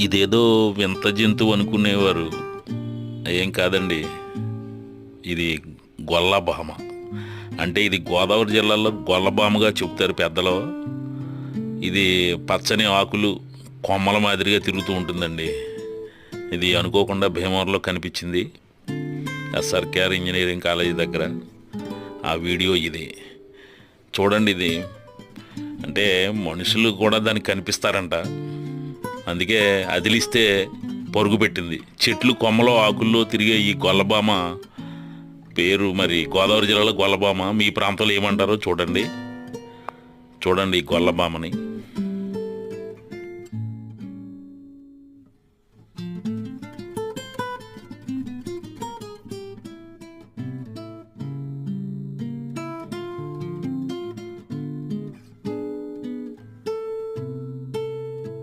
ఇదేదో వింత జంతువు అనుకునేవారు. ఏం కాదండి, ఇది గొల్లభామ. అంటే ఇది గోదావరి జిల్లాలో గొల్లభామగా చెప్తారు పెద్దలు. ఇది పచ్చని ఆకులు కొమ్మల మాదిరిగా తిరుగుతూ ఉంటుందండి. ఇది అనుకోకుండా భీమవరంలో కనిపించింది, ఎస్ఆర్కేఆర్ ఇంజనీరింగ్ కాలేజీ దగ్గర. ఆ వీడియో ఇది చూడండి. ఇది అంటే మనుషులు కూడా దానికి కనిపిస్తారంట, అందుకే అదిలిస్తే పరుగు పెట్టింది. చెట్లు కొమ్మలో ఆకుల్లో తిరిగే ఈ గొల్లభామ పేరు మరి గోదావరి జిల్లాలో గొల్లభామ. మీ ప్రాంతంలో ఏమంటారో చూడండి. చూడండి ఈ గొల్లభామని.